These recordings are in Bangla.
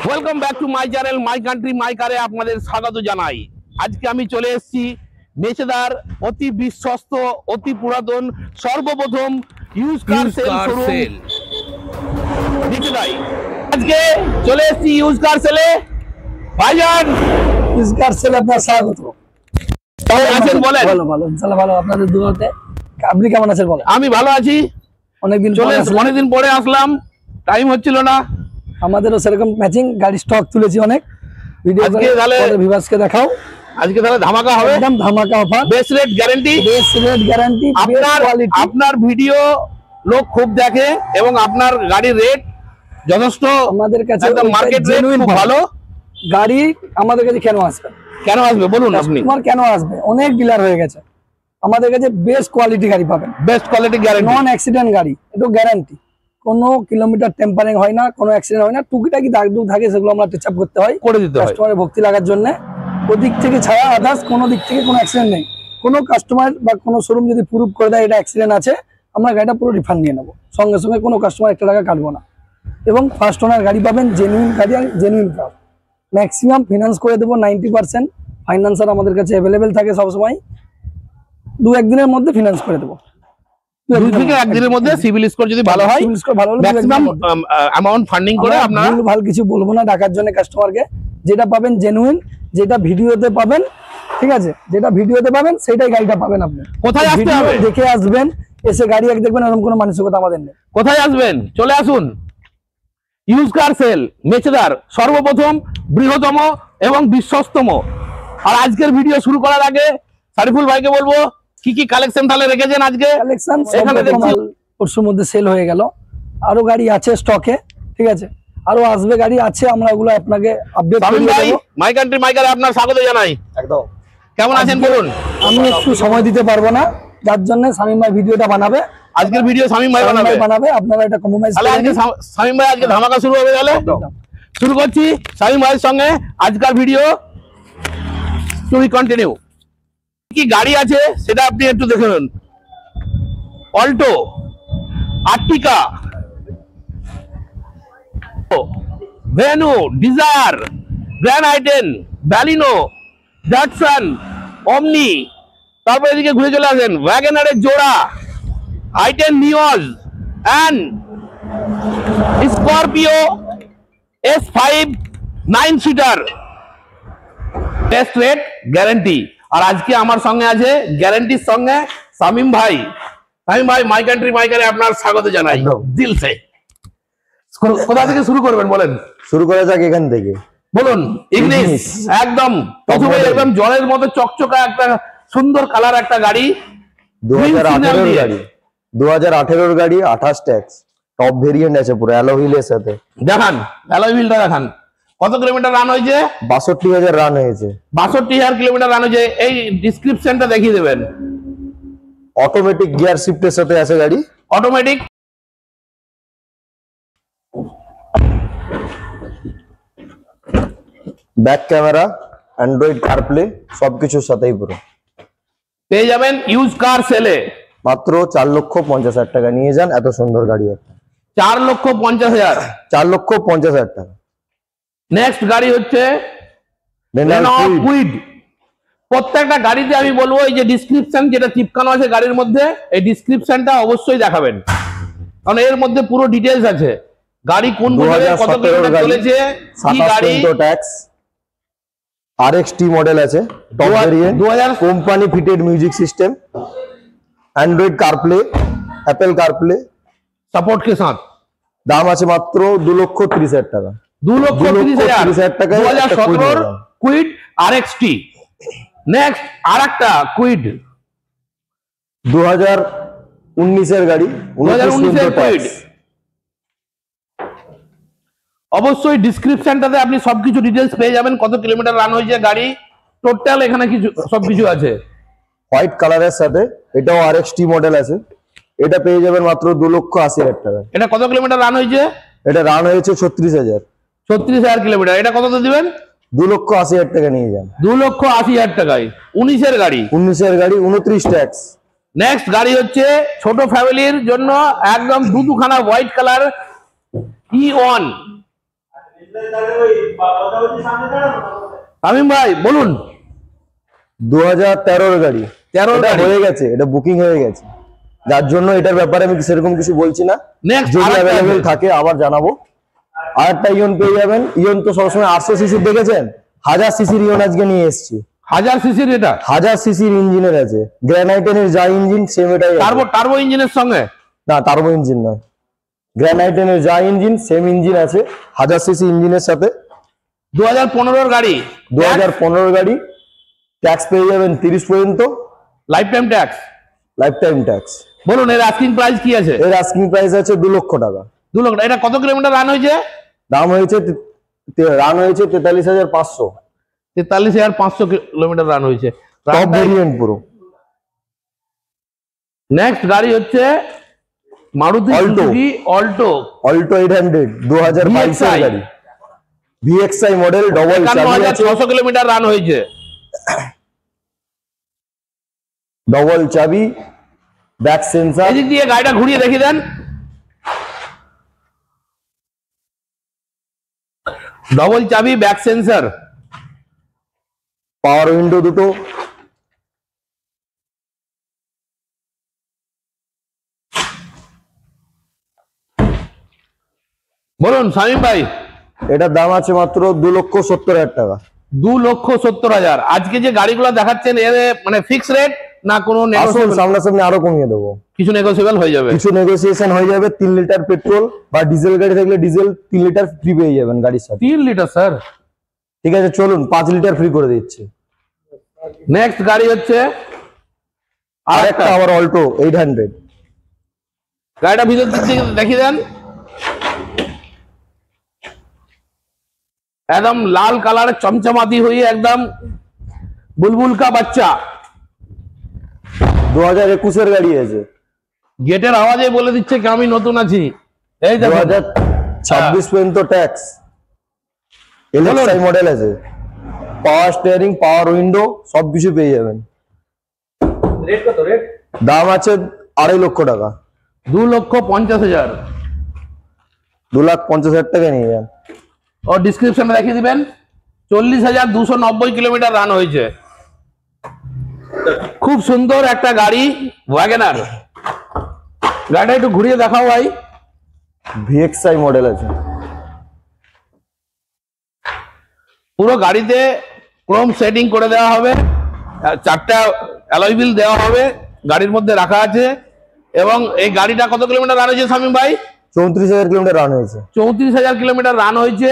Welcome back to my channel my country মাই কারে আপনাদের স্বাগত জানাই। আজকে আমি চলে এসেছি মেচেদার অতি বিশ্বস্ত অতি পুরাতন সর্বপ্রথম ইউজ কার সেল শোরুম মেচেদাই। আজকে চলে এসেছি ইউজ কার সেলে। ভাইজান ইউজ কার সেলে আপনার স্বাগত। কেমন আছেন বলেন? ভালো ভালো ইনশাআল্লাহ ভালো। আপনাদের দুয়াতে আপনি কেমন আছেন বলেন? আমি ভালো আছি। অনেকদিন পরে আসলাম, টাইম হচ্ছিল না। আমাদেরও সেরকম ম্যাচিং গাড়ি স্টক তুলেছি অনেক। ভিডিও আজকে তাহলে ভিউয়ার্সকে দেখাও। আজকে তাহলে ধামাকা হবে, একদম ধামাকা অফার, বেস্ট রেট গ্যারান্টি। আপনার ভিডিও লোক খুব দেখে এবং আপনার গাড়ির রেট যথেষ্ট আমাদের কাছে একদম মার্কেট রেট খুব ভালো। গাড়ি আমাদের কাছে কেন আসবে বলুন আপনি। তোমার কেন আসবে? অনেক ডিলার হয়ে গেছে, আমাদের কাছে বেস্ট কোয়ালিটি গাড়ি পাবেন, বেস্ট কোয়ালিটি গ্যারান্টি, নন অ্যাক্সিডেন্ট গাড়ি। এটা গ্যারান্টি, কোনো কিলোমিটার টেম্পারিং হয় না, কোনো অ্যাক্সিডেন্ট হয় না। টুকিটাকি দাগ দুগ থাকে, সেগুলো আমরা টাচ আপ করতে হয়, করে দিতে হয় কাস্টমারের ভক্তি লাগার জন্য। ওদিক থেকে ছাড়া আদার্স কোনো দিক থেকে কোনো অ্যাক্সিডেন্ট নেই। কোনো কাস্টমার বা কোনো শোরুম যদি প্রুভ করে দেয় এটা অ্যাক্সিডেন্ট আছে, আমরা গাড়িটা পুরো রিফান্ড নিয়ে নেবো, সঙ্গে সঙ্গে। কোনো কাস্টমার 1 টাকা কাটবো না। এবং ফার্স্ট ওনার গাড়ি পাবেন, জেনুইন গাড়ি আর জেনুইন কার। ম্যাক্সিমাম ফিনান্স করে দেবো, 90% ফাইন্যান্সার আমাদের কাছে অ্যাভেলেবেল থাকে সবসময়। 2-1 দিনের মধ্যে ফিনান্স করে দেবো। 2 থেকে 1 দিনের মধ্যে সিভিল স্কোর যদি ভালো হয়, ম্যাক্সিমাম অ্যামাউন্ট ফান্ডিং করে আপনারা। ভালো কিছু বলবো না ডাকার জন্য কাস্টমারকে। যেটা পাবেন জেনুইন, যেটা ভিডিওতে পাবেন, ঠিক আছে, যেটা ভিডিওতে পাবেন সেটাই গাড়িটা পাবেন। আপনি কোথায় আসতে হবে? দেখে আসবেন, এসে গাড়ি এক দেখবেন, এরকম কোনো মানসিকতা আমাদের নেই। কোথায় আসবেন? চলে আসুন ইউজ কার সেল মেচেদার, সর্বপ্রথম, বৃহত্তম এবং বিশ্বস্তম। আর আজকের ভিডিও শুরু করার আগে সারিফুল ভাইকে বলবো কি কি কালেকশন তাহলে রেখেছেন আজকে? কালেকশন এখানে পরশুর মধ্যে সেল হয়ে গেল, আরো গাড়ি আছে স্টকে, ঠিক আছে, আরো আসবে গাড়ি আছে, আমরা ওগুলো আপনাকে আপডেট করে দেব। মাই কান্ট্রি মাই কারে আপনার স্বাগত জানাই। একদম। কেমন আছেন বলুন? আমি একটু সময় দিতে পারবো না, যার জন্য শামীম ভাই ভিডিওটা বানাবে। আজকের ভিডিও শামীম ভাই বানাবে, আপনারা এটা কম্প্রোমাইজ তাহলে আজকে শামীম ভাই আজকে ধামাকা শুরু হবে। তাহলে শুরু করছি শামীম ভাইয়ের সঙ্গে আজকের ভিডিও। তুমি কন্টিনিউ। কি গাড়ি আছে সেটা আপনি একটু দেখে নিন। Alto, Ertiga, Venue, Dzire, Grand i ten, Baleno, Datsun, Omni, তারপর এদিকে ঘুরে চলে আসেন ওয়াগনারের জোড়া, i ten Nios and Scorpio S5 9 seater, best rate guarantee. আর আজকে আমার সঙ্গে আছে গ্যারান্টির সঙ্গে শামীম ভাই। শামীম ভাই, মাই কান্ট্রি মাই কারে আপনার স্বাগত জানাই দিল সে। কোথা থেকে শুরু করবেন বলেন? শুরু করা যাক এখান থেকে, বলুন। ইগনিস, একদম প্রথমে একদম জলের মতো চকচকা একটা সুন্দর কালার একটা গাড়ি, 2018 এর গাড়ি, 2018 এর গাড়ি, 28 ট্যাক্স, টপ ভেরিয়েন্ট আছে পুরো অ্যালয় হুইলের সাথে। দেখান অ্যালয় হুইলটা দেখান। কত কিলোমিটার রান হয়েছে? 62,000 রান হয়েছে। 62,000 কিলোমিটার রান হয়েছে। এই ডিসক্রিপশনটা দেখিয়ে দেবেন। অটোমেটিক গিয়ার শিফটের সাথে আছে গাড়ি, automatic. Back camera, Android CarPlay, সবকিছুর সাথেই পুরো পেয়ে যাবেন ইউজ কার সেলে। মাত্র 4,50,000 টাকা নিয়ে যান, এত সুন্দর গাড়ি একটা। 4,50,000, 4,50,000 টাকা। নেক্সট গাড়ি হচ্ছে রেনল্ট কুইড। প্রত্যেকটা গাড়িতে আমি বলবো এই যে ডিসক্রিপশন যেটা চিপকানো আছে গাড়ির মধ্যে, এই ডিসক্রিপশনটা অবশ্যই দেখাবেন, কারণ এর মধ্যে পুরো ডিটেইলস আছে। গাড়ি কোন মডেলে, কত কিলোমিটার চলেছে, কি গাড়ি, ট্যাক্স, RXT মডেল আছে, top variant, 2000 company fitted music system, Android carplay, Apple carplay support কে সাথ। দাম আছে মাত্র 2,30,000 টাকা। 2,30,000 টাকা 2017 কুইড RXT। নেক্সট আরেকটা কুইড, 2019 এর গাড়ি, 2019 এর কুইড। অবশ্যই ডিসক্রিপশনটাতে আপনি সবকিছু ডিটেইলস পেয়ে যাবেন, কত কিলোমিটার রান হয়েছে গাড়ি, টোটাল এখানে কিছু সবকিছু আছে। হোয়াইট কালারের সাথে, এটাও RXT মডেল আছে, এটা পেয়ে যাবেন মাত্র 2,80,000 টাকা। এটা কত কিলোমিটার রান হয়েছে? এটা রান হয়েছে 36,000। 36,000 কিলোমিটার। এটা কততে দিবেন? 2,80,000 টাকা নিয়ে যান। 2,80,000 টাকায় 19 এর গাড়ি। 19 এর গাড়ি, 29 ট্যাক্স। নেক্সট গাড়ি হচ্ছে ছোট ফ্যামিলির জন্য একদম দুখানা হোয়াইট কালার E1 তামিম ভাই বলুন। 2013 গাড়ি, 13 এটা গাড়ি হয়ে গেছে, এটা বুকিং হয়ে গেছে, যার জন্য এটার ব্যাপারে আমি সেরকম কিছু বলছি না। নেক্সট যদি আরেকটা অ্যাভেলেবেল আছে। থাকে আবার জানাবো। আরেকটা ইয়ন পেয়ে যাবেন। ইয়ন তো সবসময় 800 সিসির দেখেছেন, 1000 সিসির ইয়ন আজকে নিয়ে এসেছি। 1000 সিসির এটা 1000 সিসির ইঞ্জিনের আছে, গ্রানাইটেনের যা ইঞ্জিন সেম এটাই আছে। টার্বো ইঞ্জিনের সঙ্গে? না, টার্বো ইঞ্জিন নয়, গ্রানাইটেনের যা ইঞ্জিন সেম ইঞ্জিন আছে 1000 সিসি ইঞ্জিনের সাথে। 2015 গাড়ি, 2015 গাড়ি, ট্যাক্স পেয়ে যাবেন 30 পর্যন্ত, life time tax. Life time tax. বলুন এর আস্কিং প্রাইস কি আছে? এর আস্কিং প্রাইস আছে 2 লক্ষ টাকা। 2 লক্ষ। এটা কত কিলোমিটার রান হয়েছে? দাম হয়েছে রান হয়েছে 43,500। 43,500 কিলোমিটার রান হয়েছে। টপ ভেরিয়েন্ট পুরো। নেক্সট গাড়ি হচ্ছে মারুতি সুজুকি অল্টো। অল্টো 800 2022 এর গাড়ি, ভিএক্সআই মডেল, ডবল চাবি আছে, 600 কিলোমিটার রান হয়েছে। ডবল চাবি, ব্যাক সেন্সর। এদিক দিয়ে গাড়িটা ঘুরিয়ে দেখিয়ে দেন। ডবল চাবি, ব্যাক সেন্সর, পাওয়ার উইন্ডো দুটো, বলুন শামীম ভাই। এটার দাম আছে মাত্র 2,70,000 টাকা। 2,70,000। আজকে যে গাড়িগুলো দেখাচ্ছেন এর মানে ফিক্স রেট না কোনো আসুন নেগোসিয়েবল? সামনাসামনি আরো কমিয়ে দেবো, কিছু নেগোসিয়েবল হয়ে যাবে। কিছু নেগোসিয়েশন হয়ে যাবে। 3 লিটার পেট্রোল বা ডিজেল গাড়ি থাকলে ডিজেল 3 লিটার ফ্রি পেয়ে যাবেন গাড়ির সাথে। 3 লিটার স্যার? ঠিক আছে, চলুন 5 লিটার ফ্রি করে দিচ্ছি। নেক্সট গাড়ি হচ্ছে আরেকটা আবার অল্টো 800। গাড়িটা ভিতর দিক থেকে দেখিয়ে দেন। একদম লাল কালারের চমচমাতি হয়ে একদম বুলবুল কা বাচ্চা। 2021 এর গাড়ি আছে, গেটের আওয়াজে বলে দিচ্ছে কি আমি নতুন আছি। এই দেখুন 2026 পর্যন্ত ট্যাক্স। এলএক্সআই মডেল আছে, পাওয়ার স্টিয়ারিং, পাওয়ার উইন্ডো সবকিছু পেয়ে যাবেন। রেট কত? রেট দাম আছে 2.5 লক্ষ টাকা। 2,50,000। 2,50,000 টাকা নিয়ে যান। ও ডিসক্রিপশনে দেখিয়ে দিবেন। 40,290 কিলোমিটার রান হয়েছে। খুব সুন্দর একটা গাড়ি, ওয়াগনার। গাড়িটা একটু ঘুরিয়ে দেখাও ভাই। ভিএক্সআই মডেল আছে। পুরো গাড়িতে ক্রোম সেটিং করে দেওয়া হবে, 4টা অ্যালয় হুইল দেওয়া হবে, গাড়ির মধ্যে রাখা আছে। এবং এই গাড়িটা কত কিলোমিটার রান হয়েছে শামীম ভাই? 34,000 কিলোমিটার রান হয়েছে। 34,000 কিলোমিটার রান হয়েছে।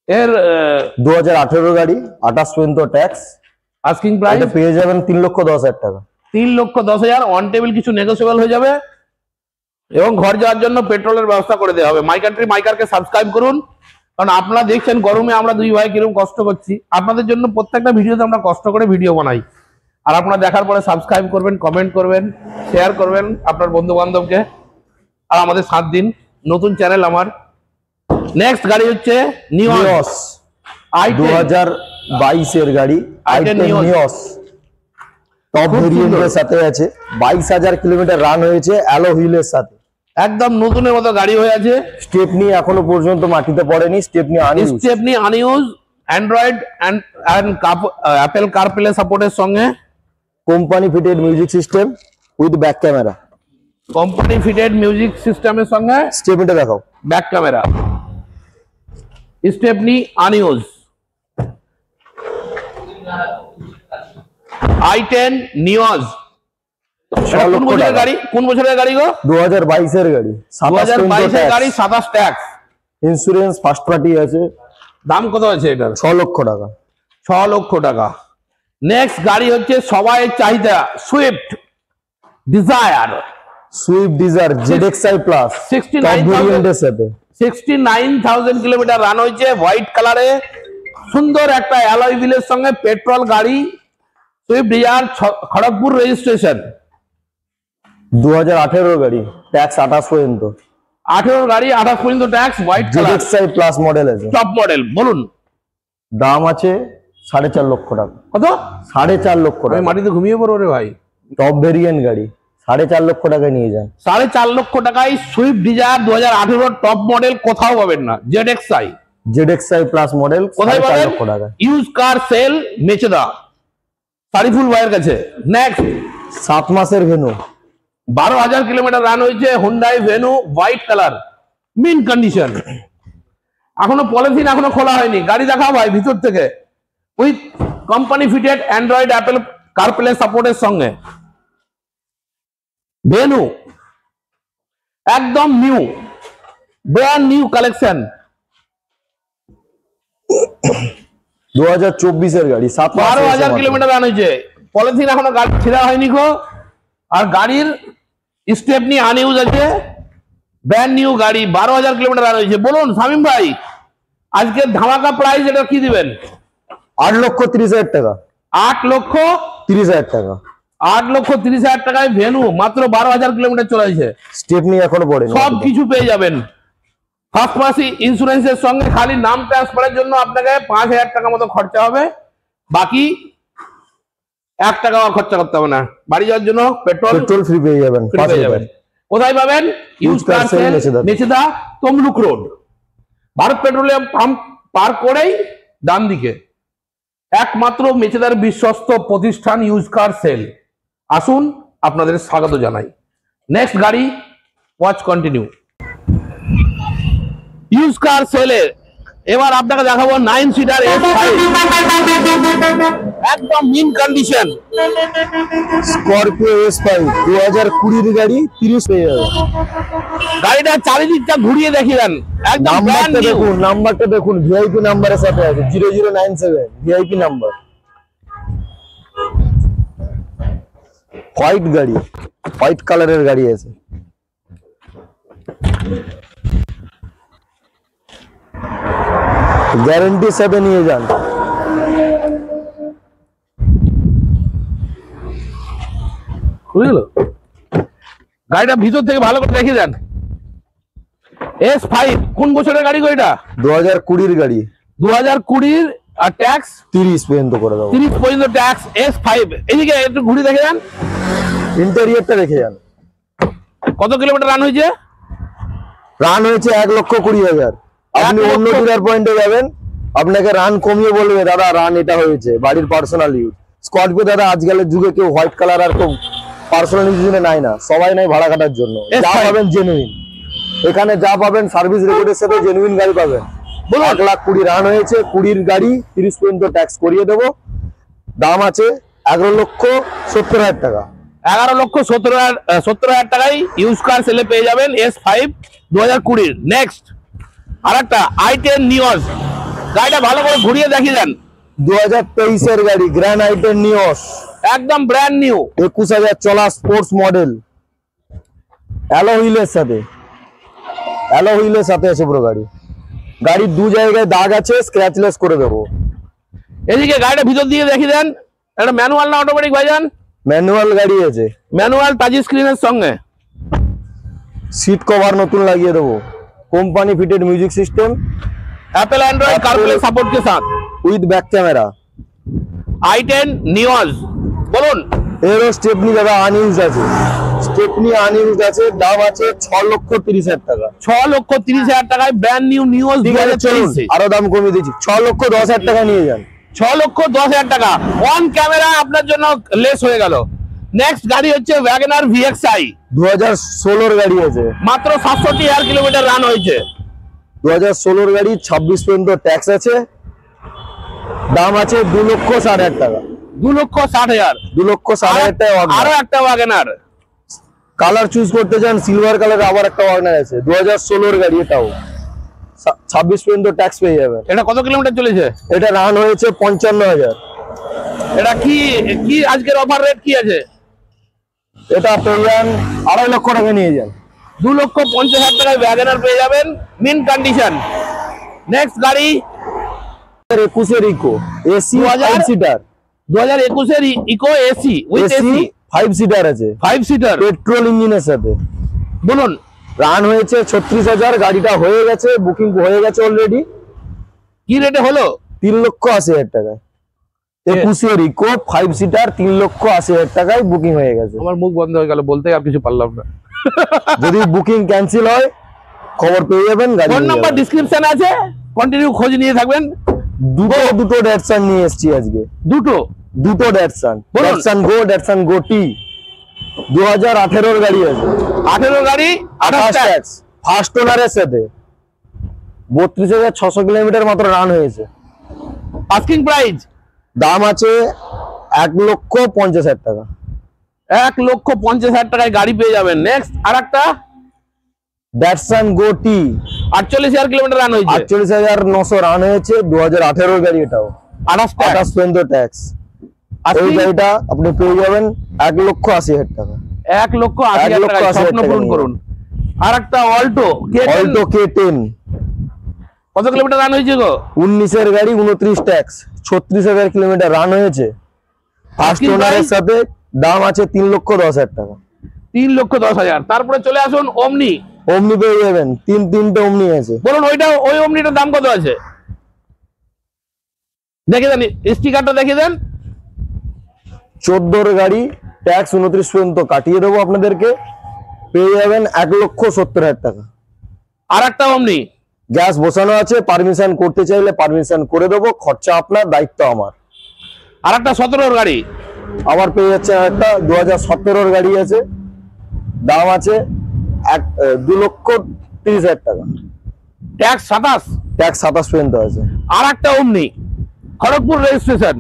এর 2018 গাড়ি, 28 পর্যন্ত ট্যাক্স। আস্কিং প্রাইস এটা পেয়ে যাবেন 3,10,000 টাকা। 3,10,000। অন টেবিল কিছু নেগোসিয়েবল হয়ে যাবে। এবং ঘর যাওয়ার জন্য পেট্রোলের ব্যবস্থা করে দেওয়া হবে। মাই কান্ট্রি মাই কারকে সাবস্ক্রাইব করুন, কারণ আপনারা দেখছেন গরমে আমরা দুই ভাই কিরকম কষ্ট করছি। আপনাদের জন্য প্রত্যেকটা ভিডিওতে আমরা কষ্ট করে ভিডিও বানাই। আর আপনারা দেখার পরে সাবস্ক্রাইব করবেন, কমেন্ট করবেন, শেয়ার করবেন আপনার বন্ধু বান্ধবকে, আর আমাদের সাথ দিন। নতুন চ্যানেল আমার। নেক্সট গাড়ি হচ্ছে নিওস i10। 2022 এর গাড়ি, i10 নিওস টপ খুব ভেরিয়েন্টের সুন্দর। সাথে আছে। 22,000 কিলোমিটার রান হয়েছে অ্যালো হুইলের সাথে। একদম নতুনের মতো গাড়ি হয়ে আছে। স্টেপনি এখনো পর্যন্ত মাটিতে পড়েনি, stepney unused. Stepney unused, Android and Apple CarPlay সাপোর্টের সঙ্গে, company fitted music system with back camera. Company fitted music সিস্টেমের সঙ্গে স্টেপনিটা দেখাও। Back camera. Stepney unused, i10 Nios. লক্ষ কোন বছরের টাকা। গাড়ি? কোন বছরের গাড়ি গো? 2022 এর গাড়ি, 2022 এর গাড়ি, 27 ট্যাক্স। ইন্স্যুরেন্স ফার্স্ট পার্টি আছে। দাম কত আছে এটার? 6 লক্ষ টাকা। 6 লক্ষ টাকা। নেক্সট গাড়ি হচ্ছে সবাই চাহিদা, Swift Dzire. Swift Dzire ZXI plus 69,000 top ভেরিয়েন্টের সাথে। 69,000 কিলোমিটার রান হয়েছে। হোয়াইট কালারে সুন্দর একটা অ্যালয় হুইলের সঙ্গে পেট্রোল গাড়ি। Swift Dzire, Kharagpur registration. 2018 গাড়ি, ট্যাক্স 28 পর্যন্ত। 18 গাড়ি, 28 পর্যন্ত tax, white colour, ZXI plus model আছে। Top model. বলুন দাম আছে 4.5 লক্ষ টাকা। কত? 4.5 লক্ষ আমি টাকা। মাটিতে ঘুমিয়ে পড়বো রে ভাই। টপ ভেরিয়েন্ট গাড়ি 4.5 লক্ষ টাকায় নিয়ে যান। 4.5 লক্ষ টাকায় সুইফট ডিজায়ার 2018 টপ মডেল কোথাও পাবেন না। জেডএক্সআই ZXi প্লাস মডেল কোথায় 4.5 পাবেন? লক্ষ টাকা। Use car sale Mecheda, Shariful ভাইয়ের কাছে। নেক্সট 7 মাসের ভেনু, 12,000 কিলোমিটার রান হয়েছে, Hyundai venue, white colour, mint condition, এখনো পলিথিন এখনো খোলা হয়নি। গাড়ি দেখাও ভাই ভিতর থেকে, with company fitted Android Apple CarPlay সাপোর্টের সঙ্গে। ভেনু একদম নিউ, ব্র্যান্ড নিউ কালেকশন। 2024 এর গাড়ি, 7 মাস 12,000 কিলোমিটার রান হয়েছে, পলিথিন এখনো গাড়ি ছেঁড়া হয়নি গো। আর গাড়ির স্টেপনি আনইউজ আছে, ব্র্যান্ড নিউ গাড়ি, 12,000 কিলোমিটার রান হয়েছে। বলুন শামিম ভাই, আজকে ধামাকা প্রাইস এটা কি দিবেন? 8,30,000 টাকা। 8,30,000 টাকা। 8,30,000 টাকায় ভেনু, মাত্র 12,000 কিলোমিটার চলে গেছে। স্টেপনি এখনো পড়েনি। সব কিছু পেয়ে যাবেন ফার্স্ট মাসি ইন্স্যুরেন্সের সঙ্গে। খালি নাম ট্রান্সফারের জন্য আপনাকে 5,000 টাকা মতো খরচা হবে, বাকি 1 টাকাও খরচা করতে হবে না। বাড়ি যাওয়ার জন্য পেট্রোল ফ্রি পেয়ে যাবেন। কোথায় পাবেন? Use car sale Mecheda, Tamluk road, Bharat Petroleum pump পার করেই ডান দিকে একমাত্র মেচেদার বিশ্বস্ত প্রতিষ্ঠান ইউজ কার সেল। আসুন, আপনাদের স্বাগত জানাই। নেক্সট গাড়ি, ওয়াচ কন্টিনিউ। ইউজ কার সেলের এবার আপনাকে দেখাবো 9 সিটার S5, একদম মিন কন্ডিশন। স্করপিও S5 2020 এর গাড়ি, 30 পেয়ে যাবে। গাড়িটা চারিদিকটা ঘুরিয়ে দেখিয়ে দেন, একদম ব্র্যান্ড নাম্বারটা নিউ। দেখুন, নাম্বারটা দেখুন, ভিআইপি নাম্বারের সাথে আছে, 0097 ভিআইপি নাম্বার। হোয়াইট গাড়ি, হোয়াইট কালারের গাড়ি আছে। গ্যারান্টির সাথে নিয়ে যান। বুঝলো? গাড়িটা ভিতর থেকে ভালো করে দেখিয়ে দেন। S5 কোন বছরের গাড়ি গো এটা? 2020 এর গাড়ি, 2020 আর ট্যাক্স 30 পর্যন্ত করে দেবো। 30 পর্যন্ত ট্যাক্স। S5 এদিকে একটু ঘুরে দেখে দেন, ইন্টেরিয়রটা দেখে যান। কত কিলোমিটার রান হয়েছে? রান হয়েছে 1,20,000। আপনি 1,00,000 অন্য ডিলার পয়েন্টে যাবেন, আপনাকে রান কমিয়ে বলবে দাদা রান এটা হয়েছে, বাড়ির পার্সোনাল ইউজ। স্করপিও দাদা আজকালের যুগে কেউ হোয়াইট কালার আর কেউ পার্সোনাল ইউজ নাই না, সবাই নাই ভাড়া কাটার জন্য। যা পাবেন জেনুইন, এখানে যা পাবেন সার্ভিস রেকর্ডের সাথে জেনুইন গাড়ি পাবেন। 1,20,000 রান হয়েছে, 20 গাড়ি, 30 পর্যন্ত ট্যাক্স করিয়ে দেবো। দাম আছে 11,70,000 টাকা। 11,70,000 টাকায় ইউজ কার সেলে পেয়ে যাবেন S5 2020। নেক্সট আরেকটা i10 নিওস, গাড়িটা ভালো করে ঘুরিয়ে দেখিয়ে দেন। 2023 এর গাড়ি, গ্র্যান্ড i10 নিওস, একদম ব্র্যান্ড নিউ, 21,000 চলা স্পোর্টস মডেল, অ্যালো হুইলের সাথে, অ্যালো হুইলের সাথে আছে পুরো গাড়ি। গাড়ির 2 জায়গায় দাগ আছে, স্ক্র্যাচলেস করে দেবো। এদিকে গাড়িটা ভিতর দিয়ে দেখিয়ে দেন। এটা ম্যানুয়াল না অটোমেটিক ভাইজান? ম্যানুয়াল গাড়ি আছে, ম্যানুয়াল টাচ স্ক্রিনের সঙ্গে। সিট কভার নতুন লাগিয়ে দেবো, company fitted music system, Apple Android CarPlay support के साथ, with back camera. i10 Nios. বলুন। এরও স্টেপনি দাদা আনইউজ আছে, স্টেপনি আনইউজ আছে। দাম আছে 6,30,000 টাকা। 6,30,000 টাকায় ব্র্যান্ড নিউ নিওস ঠিক আছে, চলুন 2023। আরো দাম কমিয়ে দিচ্ছি, 6,10,000 টাকা নিয়ে যান। 6,10,000 টাকা অন ক্যামেরা আপনার জন্য লেস হয়ে গেল। নেক্সট গাড়ি হচ্ছে ওয়াগনার VXi, 2016 গাড়ি আছে, মাত্র 67,000 কিলোমিটার রান হয়েছে। 2016 গাড়ি, 26 পর্যন্ত ট্যাক্স আছে। দাম আছে 2,60,000 টাকা। 2,60,000। 2,60,000 টাকা। আরো একটা ওয়াগনার, কালার চুজ করতে চান, সিলভার কালার আবার একটা ওয়াগনার আছে, 2016 গাড়ি, এটাও 26 পর্যন্ত ট্যাক্স পেয়ে যাবেন। এটা কত কিলোমিটার চলেছে? এটা রান হয়েছে 55,000। এটা কি কি আজকের অফার রেট কি আছে? এটা পেয়ে যান 2.5 লক্ষ টাকা নিয়ে যান। 2,50,000 টাকায় ওয়াগনার পেয়ে যাবেন, মিন কন্ডিশন। নেক্সট গাড়ি 21 এর ইকো এসি 5 সিটার, 2021 এর Eeco AC with AC 5 seater আছে, 5 সিটার, পেট্রোল ইঞ্জিনের সাথে। বলুন। রান হয়েছে 36,000, গাড়িটা হয়ে গেছে, বুকিং হয়ে গেছে অলরেডি। কি রেটে হলো? 3,80,000 টাকায়। 21 এর ইকো 5 সিটার, 3,80,000 টাকায় বুকিং হয়ে গেছে। আমার মুখ বন্ধ হয়ে গেল, বলতে আর কিছু পারলাম না। যদি বুকিং ক্যান্সেল হয় খবর পেয়ে যাবেন, গাড়ি ফোন নাম্বার ডিসক্রিপশনে আছে, কন্টিনিউ খোঁজ নিয়ে থাকবেন। দুটো ড্যাটসান নিয়ে এসেছি আজকে, দুটো ড্যাটসান, বলুন। ড্যাটসান গো টি 2018 গাড়ি আছে, 18 গাড়ি 28 ট্যাক্স, ফার্স্ট ওনারের সাথে 32,600 কিলোমিটার মাত্র রান হয়েছে। আস্কিং প্রাইস দাম আছে 1,50,000 টাকা। 1,50,000 টাকায় গাড়ি পেয়ে যাবেন। নেক্সট আরেকটা ড্যাটসান গো টি 48,000 কিলোমিটার রান হয়েছে, 48,900 রান হয়েছে, 2018 গাড়ি, এটাও 28 পর্যন্ত ট্যাক্স। এই গাড়িটা আপনি পেয়ে যাবেন 1,80,000 টাকা। 1,80,000 টাকায় 1,80,000 স্বপ্ন পূরণ টাকা করুন। আরেকটা অল্টো অল্টো K10 কত কিলোমিটার রান হয়েছে গো? 19 গাড়ি, 29 ট্যাক্স, 36,000 কিলোমিটার রান হয়েছে। First Asking ওনারের price? সাথে দাম আছে 3,10,000 টাকা। 3,10,000। তারপরে চলে আসুন ওমনি, অমনি পেয়ে যাবেন, তিনটে অমনি আছে। বলুন ওই ওমনিটার দাম কত আছে দেখে দেন, স্টিকারটা দেখে দেন। 14 গাড়ি, ট্যাক্স 29 পর্যন্ত কাটিয়ে দেবো আপনাদেরকে, পেয়ে যাবেন 1,70,000 টাকা। আর একটা ওমনি গ্যাস বসানো আছে, পারমিশন করতে চাইলে পারমিশন করে দেবো, খরচা আপনার, দায়িত্ব আমার। আর একটা 17 গাড়ি আবার পেয়ে যাচ্ছে একটা 2017 গাড়ি আছে, দাম আছে 2,30,000 টাকা, ট্যাক্স 27। ট্যাক্স 27 পর্যন্ত আছে। আর একটা ওমনি খড়গপুর রেজিস্ট্রেশন,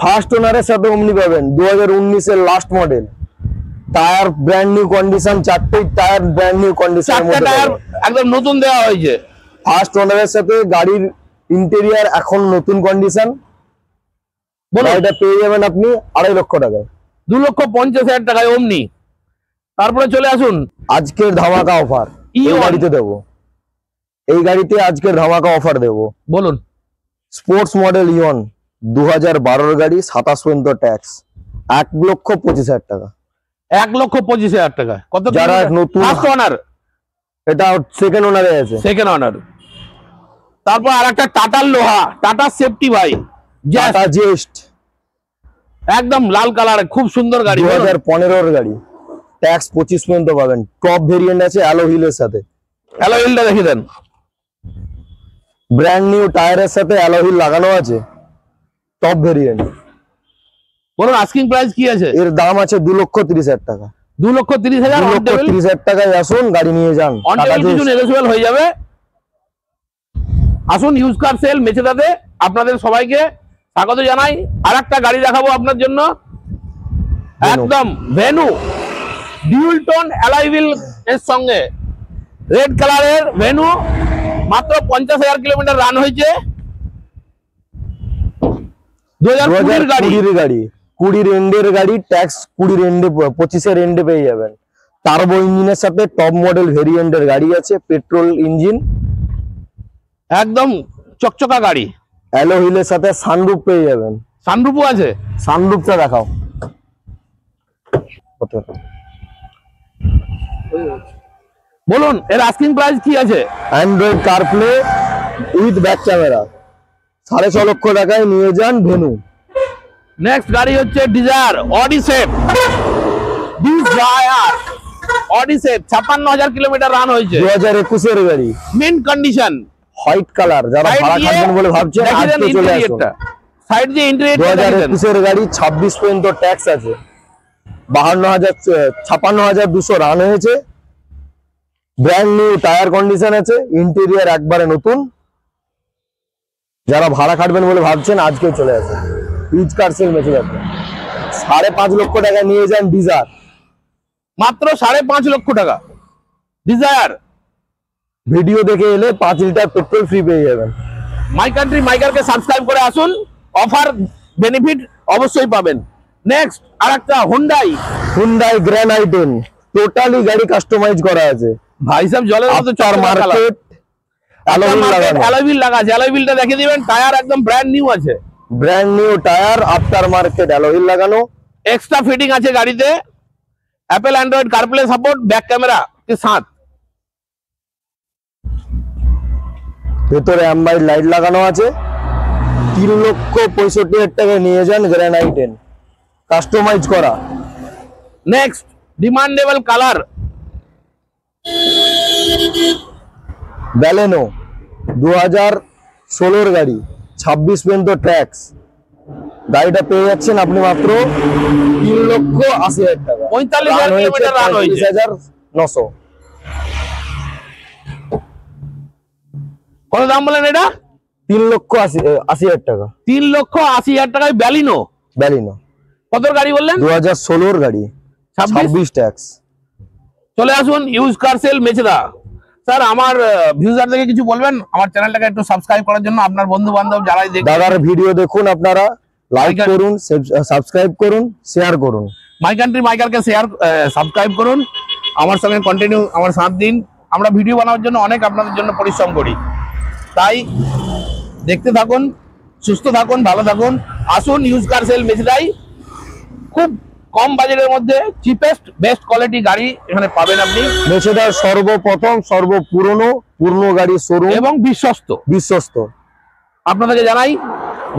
ফার্স্ট ওনারের সাথে অমনি পাবেন, 2019-এর last model, tyre brand new condition, 4টে টায়ার ব্র্যান্ড নিউ কন্ডিশন, 4টা টায়ার একদম নতুন দেওয়া হয়েছে। ফার্স্ট ওনারের সাথে গাড়ির ইন্টেরিয়ার এখন নতুন কন্ডিশন। বলুন গাড়িটা পেয়ে যাবেন আপনি 2.5 লক্ষ টাকায়, 2,50,000 টাকায় ওমনি। তারপরে চলে আসুন আজকের ধামাকা অফার এই E1 গাড়িতে দেবো, এই গাড়িতে আজকের ধামাকা অফার দেবো। বলুন স্পোর্টস মডেল ইয়ন 2012 গাড়ি, 27 পর্যন্ত ট্যাক্স, 1,25,000 টাকা। 1,25,000 টাকা। কত যারা নতুন, ফার্স্ট ওনার, এটা সেকেন্ড ওনারে আছে, সেকেন্ড ওনার। তারপর আরেকটা টাটার লোহা, টাটা সেফটি ভাই, টাটা জেস্ট একদম লাল কালার, খুব সুন্দর গাড়ি। 2015 গাড়ি, ট্যাক্স 25 পর্যন্ত পাবেন। টপ ভেরিয়েন্ট আছে অ্যালো হুইলের সাথে, হ্যালো হিলটা দেখে দেন। ব্র্যান্ড নিউ টায়ারের সাথে অ্যালো হুইল লাগানো আছে, টপ ভেরিয়েন্ট। বলুন আস্কিং প্রাইস কি আছে? এর দাম আছে 2,30,000 টাকা। 2,30,000। 2,30,000 টাকায় আসুন, গাড়ি নিয়ে যান। অন টেবিল কিছু নেগোশিয়েবল হয়ে যাবে। আসুন ইউজ কার সেল মেচেদাতে আপনাদের সবাইকে স্বাগত জানাই। আর একটা গাড়ি দেখাবো আপনার জন্য, একদম venue dual tone alloy wheel এর সঙ্গে, রেড কালারের ভেনু, মাত্র 50,000 কিলোমিটার রান হয়েছে। 2020 গাড়ি, 20 এন্ডের গাড়ি, ট্যাক্স 20 এন্ডে, 25-এর এন্ডে পেয়ে যাবেন। টার্বো ইঞ্জিনের সাথে টপ মডেল ভেরিয়েন্টের গাড়ি আছে, পেট্রোল ইঞ্জিন, একদম চকচকা গাড়ি। অ্যালো হুইলের সাথে সানরুফ পেয়ে যাবেন। সানরুফও আছে। সানরুফটা দেখাও কত। বলুন এর আস্কিং প্রাইস কি আছে? Android CarPlay with back camera, 6.5 লক্ষ টাকায় নিয়ে যান ভেনু। নেক্সট গাড়ি হচ্ছে ডিজায়ার অডিসেট, অডিসেট 56,000 কিলোমিটার রান হয়েছে, 2021-এর গাড়ি, মিন্ট কন্ডিশন, হোয়াইট কালার। যারা ভাড়া খাবেন বলে ভাবছেন, আজকে চলে আসুন। সাইড দিয়ে ইন্টেরিয়রটা 2021-এর গাড়ি, 26 পর্যন্ত ট্যাক্স আছে, 56,200 রান হয়েছে, ব্র্যান্ড নিউ টায়ার কন্ডিশন আছে, ইন্টেরিয়র একবারে নতুন। যারা ভাড়া খাটবেন বলে ভাবছেন, আজকে চলে আসুন ইউজ কার সেল মেচে যাবে। 5.5 লক্ষ টাকা নিয়ে যান ডিজায়ার, মাত্র 5.5 লক্ষ টাকা ডিজায়ার। ভিডিও দেখে এলে 5 লিটার পেট্রোল ফ্রি পেয়ে যাবেন। মাই কান্ট্রি মাইকারকে সাবস্ক্রাইব করে আসুন, অফার বেনিফিট অবশ্যই পাবেন। নেক্সট আরেকটা হুন্ডাই গ্র্যান্ড i10, টোটালি গাড়ি কাস্টমাইজ করা আছে। ভাই সাহেব জলের মতো চার মার্কেট অ্যালয় হুইল লাগা আছে, অ্যালয় হুইলটা দেখে দিবেন। টায়ার একদম ব্র্যান্ড নিউ আছে, brand new tyre, after market alloy wheel লাগানো। এক্সট্রা ফিটিং আছে গাড়িতে, Apple Android CarPlay support, back camera के साथ। ভেতরে অ্যাম্বাইড লাইট লাগানো আছে। 3,65,000 টাকায় নিয়ে যান গ্র্যান্ড i10, কাস্টমাইজ করা। নেক্সট ডিমান্ডেবল কালার ব্যালেনো 2016 গাড়ি, 26 পর্যন্ত ট্যাক্স। গাড়িটা পেয়ে যাচ্ছেন আপনি মাত্র 3,80,000 টাকা। 45,000 কিলোমিটার রান হয়েছে। 35,900। কত দাম বলেন এটা? 3,80,000 টাকা। 3,80,000 টাকায় ব্যালিনো। ব্যালিনো কত গাড়ি বললেন? 2016 গাড়ি, 26 ট্যাক্স। চলে আসুন use car sale Mecheda. Sir আমার ভিউজার থেকে কিছু বলবেন? আমার চ্যানেলটাকে একটু সাবস্ক্রাইব করার জন্য, আপনার বন্ধু বান্ধব যারাই দেখেন। দাদার ভিডিও দেখুন, আপনারা লাইক করুন, সাবস্ক্রাইব করুন, শেয়ার করুন। মাই কান্ট্রি মাই কারকে শেয়ার সাবস্ক্রাইব করুন, আমার সঙ্গে কন্টিনিউ আমার সাথ দিন। আমরা ভিডিও বানানোর জন্য অনেক আপনাদের জন্য পরিশ্রম করি, তাই দেখতে থাকুন, সুস্থ থাকুন, ভালো থাকুন। আসুন ইউজ কার সেল মেচেদাই। খুব কম বাজেটের মধ্যে চিপেস্ট বেস্ট কোয়ালিটি গাড়ি এখানে পাবেন আপনি, মেচেদার সর্বপ্রথম সর্বপুরনো পূর্ণ গাড়ি শোরুম এবং বিশ্বস্ত। আপনাদেরকে জানাই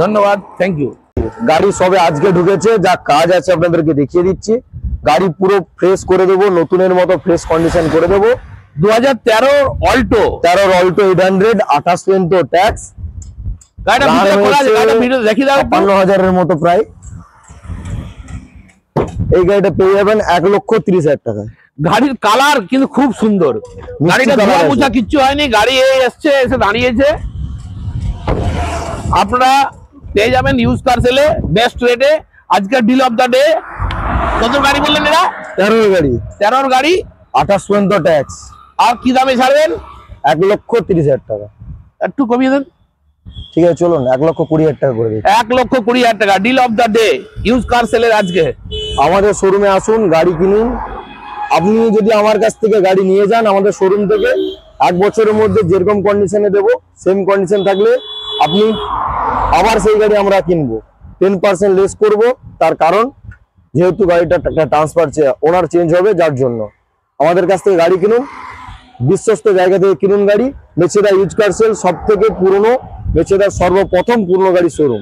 ধন্যবাদ, থ্যাংক ইউ। গাড়ি সবে আজকে ঢুকেছে, যা কাজ আছে আপনাদেরকে দেখিয়ে দিচ্ছি। গাড়ি পুরো ফ্রেশ করে দেবো, নতুনের মতো ফ্রেশ কন্ডিশন করে দেবো। 2013 অল্টো 800, 28 পর্যন্ত ট্যাক্স। গাড়িটা ভিতরে খোলা আছে, গাড়িটা ভিতরে দেখিয়ে দাও। 55,000-এর মতো প্রায়। এই গাড়িটা পেয়ে যাবেন 1,30,000 টাকায়। গাড়ির কালার কিন্তু খুব সুন্দর, গাড়িটা colour ধোয়া আছে। মোছা কিচ্ছু হয়নি, গাড়ি এসে দাঁড়িয়েছে। আপনারা পেয়ে যাবেন ইউজ কার সেলে বেস্ট রেটে। আজকের ডিল অফ দা ডে। কত গাড়ি বললেন এরা? 13 গাড়ি, 13 গাড়ি, 28 পর্যন্ত ট্যাক্স। আর কি দামে ছাড়বেন? 1,30,000 টাকা। একটু কমিয়ে দেন। ঠিক আছে, চলুন 1,20,000 টাকা করে দিই। 1,20,000 টাকা deal of the day use car সেলের আজকে। আমাদের শোরুমে আসুন, গাড়ি কিনুন। আপনি যদি আমার কাছ থেকে গাড়ি নিয়ে যান আমাদের শোরুম থেকে, 1 বছরের মধ্যে যেরকম কন্ডিশনে দেবো সেম কন্ডিশন থাকলে আপনি আবার সেই গাড়ি আমরা কিনবো। 10% লেস করব, তার কারণ যেহেতু গাড়িটা ট্রান্সফার ওনার চেঞ্জ হবে, যার জন্য আমাদের কাছ থেকে গাড়ি কিনুন। বিশ্বস্ত জায়গা থেকে কিনুন গাড়ি। মেচেদা ইউজ কার সেল সব থেকে পুরনো, মেচেদার সর্বপ্রথম পূর্ণ গাড়ি শোরুম।